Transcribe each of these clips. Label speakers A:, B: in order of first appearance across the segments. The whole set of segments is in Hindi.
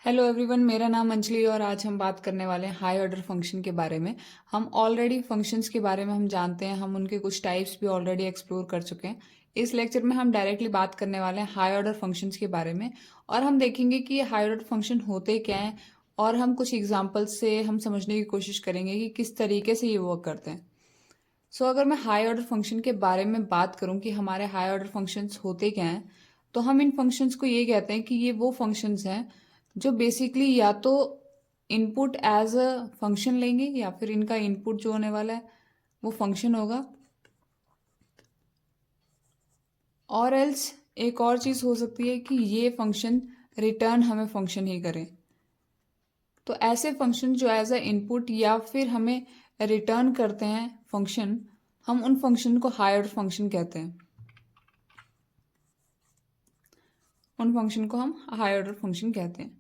A: हेलो एवरीवन, मेरा नाम अंजलि और आज हम बात करने वाले हैं हाई ऑर्डर फंक्शन के बारे में। हम ऑलरेडी फंक्शंस के बारे में हम जानते हैं, हम उनके कुछ टाइप्स भी ऑलरेडी एक्सप्लोर कर चुके हैं। इस लेक्चर में हम डायरेक्टली बात करने वाले हैं हाई ऑर्डर फंक्शंस के बारे में और हम देखेंगे कि ये हाई ऑर्डर फंक्शन होते क्या हैं और हम कुछ एग्जाम्पल्स से हम समझने की कोशिश करेंगे कि किस तरीके से ये वर्क करते हैं। सो अगर मैं हाई ऑर्डर फंक्शन के बारे में बात करूं कि हमारे हाई ऑर्डर फंक्शंस होते क्या हैं, तो हम इन फंक्शंस को ये कहते हैं कि ये वो फंक्शंस हैं जो बेसिकली या तो इनपुट एज अ फंक्शन लेंगे या फिर इनका इनपुट जो होने वाला है वो फंक्शन होगा, और एल्स एक और चीज़ हो सकती है कि ये फंक्शन रिटर्न हमें फंक्शन ही करें। तो ऐसे फंक्शन जो एज अ इनपुट या फिर हमें रिटर्न करते हैं फंक्शन, हम उन फंक्शन को हाई ऑर्डर फंक्शन कहते हैं। उन फंक्शन को हम हाई ऑर्डर फंक्शन कहते हैं।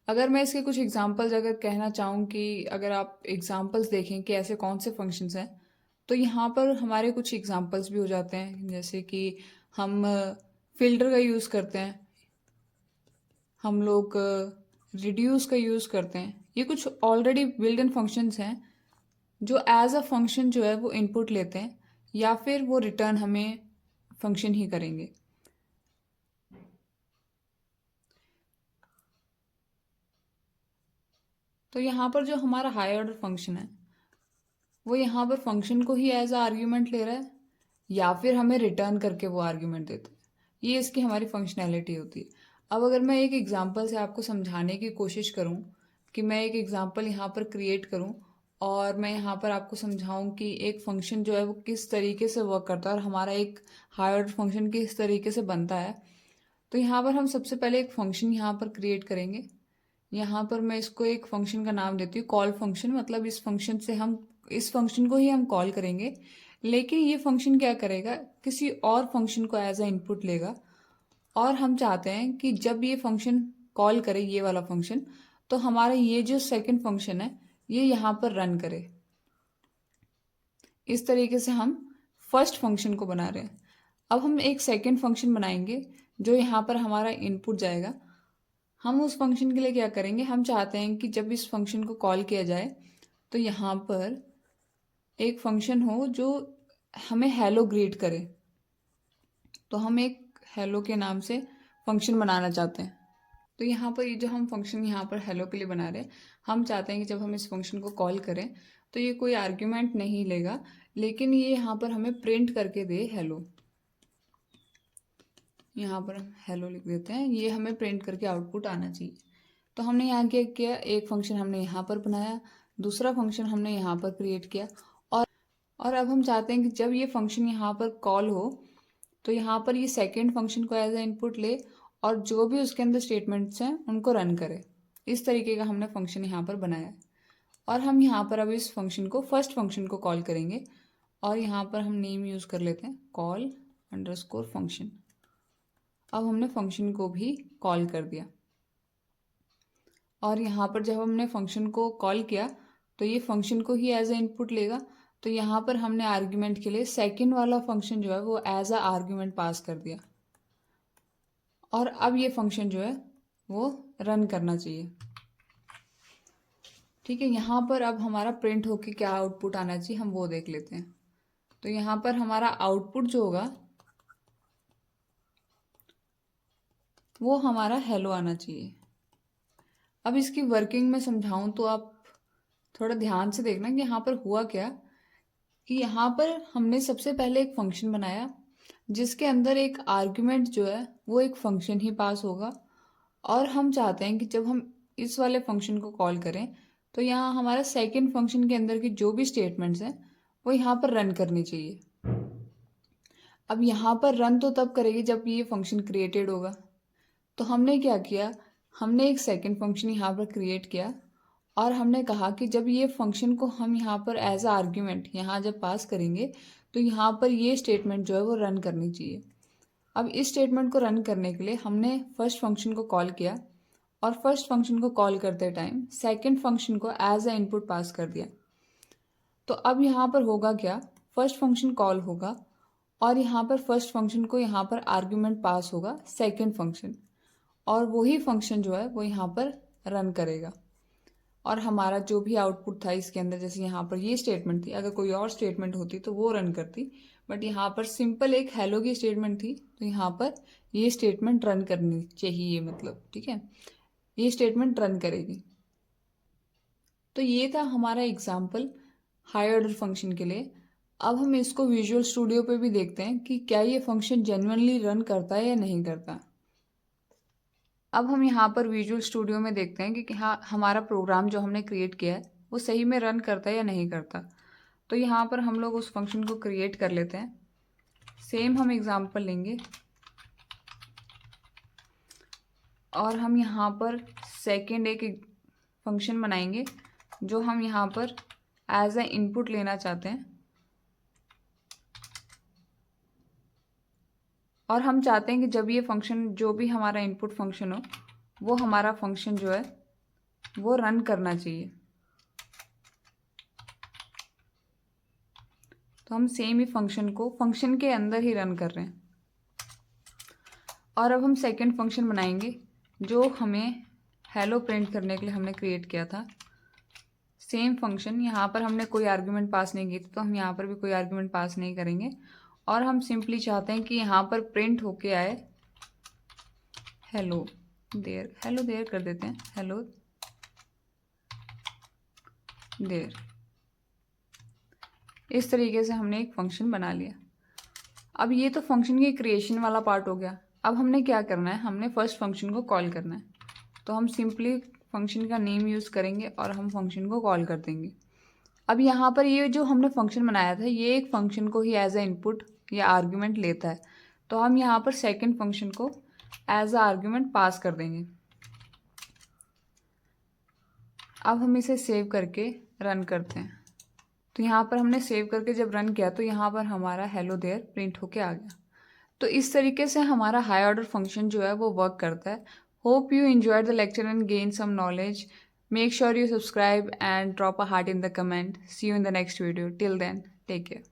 A: अगर मैं इसके कुछ एग्जांपल्स अगर कहना चाहूँ कि अगर आप एग्जांपल्स देखें कि ऐसे कौन से फंक्शंस हैं, तो यहाँ पर हमारे कुछ एग्जांपल्स भी हो जाते हैं। जैसे कि हम फिल्टर का यूज़ करते हैं, हम लोग रिड्यूस का यूज़ करते हैं। ये कुछ ऑलरेडी बिल्ट इन फंक्शंस हैं जो एज अ फंक्शन जो है वो इनपुट लेते हैं या फिर वो रिटर्न हमें फंक्शन ही करेंगे। तो यहाँ पर जो हमारा हाई ऑर्डर फंक्शन है वो यहाँ पर फंक्शन को ही एज अ आर्ग्यूमेंट ले रहा है या फिर हमें रिटर्न करके वो आर्ग्यूमेंट देता है। ये इसकी हमारी फंक्शनैलिटी होती है। अब अगर मैं एक एग्जांपल से आपको समझाने की कोशिश करूँ कि मैं एक एग्जांपल यहाँ पर क्रिएट करूँ और मैं यहाँ पर आपको समझाऊँ कि एक फंक्शन जो है वो किस तरीके से वर्क करता है और हमारा एक हाई ऑर्डर फंक्शन किस तरीके से बनता है, तो यहाँ पर हम सबसे पहले एक फंक्शन यहाँ पर क्रिएट करेंगे। यहाँ पर मैं इसको एक फंक्शन का नाम देती हूँ कॉल फंक्शन। मतलब इस फंक्शन से हम इस फंक्शन को ही हम कॉल करेंगे, लेकिन ये फंक्शन क्या करेगा, किसी और फंक्शन को एज अ इनपुट लेगा और हम चाहते हैं कि जब ये फंक्शन कॉल करे, ये वाला फंक्शन, तो हमारा ये जो सेकंड फंक्शन है ये यहाँ पर रन करे। इस तरीके से हम फर्स्ट फंक्शन को बना रहे हैं। अब हम एक सेकंड फंक्शन बनाएंगे जो यहाँ पर हमारा इनपुट जाएगा। हम उस फंक्शन के लिए क्या करेंगे, हम चाहते हैं कि जब इस फंक्शन को कॉल किया जाए तो यहाँ पर एक फंक्शन हो जो हमें हेलो ग्रीट करे। तो हम एक हेलो के नाम से फंक्शन बनाना चाहते हैं। तो यहाँ पर ये जो हम फंक्शन यहाँ पर हेलो के लिए बना रहे हैं, हम चाहते हैं कि जब हम इस फंक्शन को कॉल करें तो ये कोई आर्ग्यूमेंट नहीं लेगा, लेकिन ये यहाँ पर हमें प्रिंट करके दे हेलो। यहाँ पर हम हेलो लिख देते हैं, ये हमें प्रिंट करके आउटपुट आना चाहिए। तो हमने यहाँ क्या किया, एक फंक्शन हमने यहाँ पर बनाया, दूसरा फंक्शन हमने यहाँ पर क्रिएट किया और अब हम चाहते हैं कि जब ये फंक्शन यहाँ पर कॉल हो तो यहाँ पर ये सेकेंड फंक्शन को एज ए इनपुट ले और जो भी उसके अंदर स्टेटमेंट्स हैं उनको रन करे। इस तरीके का हमने फंक्शन यहाँ पर बनाया है और हम यहाँ पर अब इस फंक्शन को फर्स्ट फंक्शन को कॉल करेंगे और यहाँ पर हम नेम यूज़ कर लेते हैं कॉल अंडरस्कोर फंक्शन। अब हमने फंक्शन को भी कॉल कर दिया और यहाँ पर जब हमने फंक्शन को कॉल किया तो ये फंक्शन को ही एज ए इनपुट लेगा। तो यहाँ पर हमने आर्ग्यूमेंट के लिए सेकंड वाला फंक्शन जो है वो एज अ आर्ग्यूमेंट पास कर दिया और अब ये फंक्शन जो है वो रन करना चाहिए। ठीक है, यहाँ पर अब हमारा प्रिंट होके क्या आउटपुट आना चाहिए हम वो देख लेते हैं। तो यहाँ पर हमारा आउटपुट जो होगा वो हमारा हेलो आना चाहिए। अब इसकी वर्किंग में समझाऊं तो आप थोड़ा ध्यान से देखना कि यहाँ पर हुआ क्या, कि यहाँ पर हमने सबसे पहले एक फंक्शन बनाया जिसके अंदर एक आर्ग्यूमेंट जो है वो एक फंक्शन ही पास होगा और हम चाहते हैं कि जब हम इस वाले फंक्शन को कॉल करें तो यहाँ हमारा सेकंड फंक्शन के अंदर की जो भी स्टेटमेंट्स हैं वो यहाँ पर रन करनी चाहिए। अब यहाँ पर रन तो तब करेगी जब ये फंक्शन क्रिएटेड होगा। तो हमने क्या किया, हमने एक सेकंड फंक्शन यहाँ पर क्रिएट किया और हमने कहा कि जब ये फंक्शन को हम यहाँ पर एज अ आर्ग्यूमेंट यहाँ जब पास करेंगे तो यहाँ पर ये स्टेटमेंट जो है वो रन करनी चाहिए। अब इस स्टेटमेंट को रन करने के लिए हमने फर्स्ट फंक्शन को कॉल किया और फर्स्ट फंक्शन को कॉल करते टाइम सेकंड फंक्शन को एज अ इनपुट पास कर दिया। तो अब यहाँ पर होगा क्या, फर्स्ट फंक्शन कॉल होगा और यहाँ पर फर्स्ट फंक्शन को यहाँ पर आर्ग्यूमेंट पास होगा सेकंड फंक्शन और वही फंक्शन जो है वो यहाँ पर रन करेगा। और हमारा जो भी आउटपुट था इसके अंदर, जैसे यहाँ पर ये स्टेटमेंट थी, अगर कोई और स्टेटमेंट होती तो वो रन करती, बट यहाँ पर सिंपल एक हेलो की स्टेटमेंट थी, तो यहाँ पर ये स्टेटमेंट रन करनी चाहिए, मतलब ठीक है, ये स्टेटमेंट रन करेगी। तो ये था हमारा एग्जाम्पल हाई ऑर्डर फंक्शन के लिए। अब हम इसको विजुअल स्टूडियो पे भी देखते हैं कि क्या ये फंक्शन जेन्युइनली रन करता है या नहीं करता। अब हम यहाँ पर विजुअल स्टूडियो में देखते हैं कि हाँ हमारा प्रोग्राम जो हमने क्रिएट किया है वो सही में रन करता है या नहीं करता। तो यहाँ पर हम लोग उस फंक्शन को क्रिएट कर लेते हैं। सेम हम एग्जाम्पल लेंगे और हम यहाँ पर सेकेंड एक फंक्शन बनाएंगे जो हम यहाँ पर एज ए इनपुट लेना चाहते हैं, और हम चाहते हैं कि जब ये फंक्शन जो भी हमारा इनपुट फंक्शन हो वो हमारा फंक्शन जो है वो रन करना चाहिए। तो हम सेम ही फंक्शन को फंक्शन के अंदर ही रन कर रहे हैं। और अब हम सेकंड फंक्शन बनाएंगे जो हमें हेलो प्रिंट करने के लिए हमने क्रिएट किया था। सेम फंक्शन, यहाँ पर हमने कोई आर्ग्यूमेंट पास नहीं की थी तो हम यहाँ पर भी कोई आर्ग्यूमेंट पास नहीं करेंगे, और हम सिंपली चाहते हैं कि यहाँ पर प्रिंट होके आए हेलो देयर कर देते हैं, हेलो देयर। इस तरीके से हमने एक फंक्शन बना लिया। अब ये तो फंक्शन की क्रिएशन वाला पार्ट हो गया। अब हमने क्या करना है, हमने फर्स्ट फंक्शन को कॉल करना है। तो हम सिंपली फंक्शन का नेम यूज़ करेंगे और हम फंक्शन को कॉल कर देंगे। अब यहाँ पर ये जो हमने फंक्शन बनाया था ये एक फंक्शन को ही एज ए इनपुट या आर्ग्यूमेंट लेता है, तो हम यहाँ पर सेकंड फंक्शन को एज ए आर्ग्यूमेंट पास कर देंगे। अब हम इसे सेव करके रन करते हैं। तो यहाँ पर हमने सेव करके जब रन किया तो यहाँ पर हमारा हेलो देयर प्रिंट होके आ गया। तो इस तरीके से हमारा हाई ऑर्डर फंक्शन जो है वो वर्क करता है। Hope you enjoyed the lecture and gained some knowledge. Make sure you subscribe and drop a heart in the comment. See you in the next video. Till then, take care.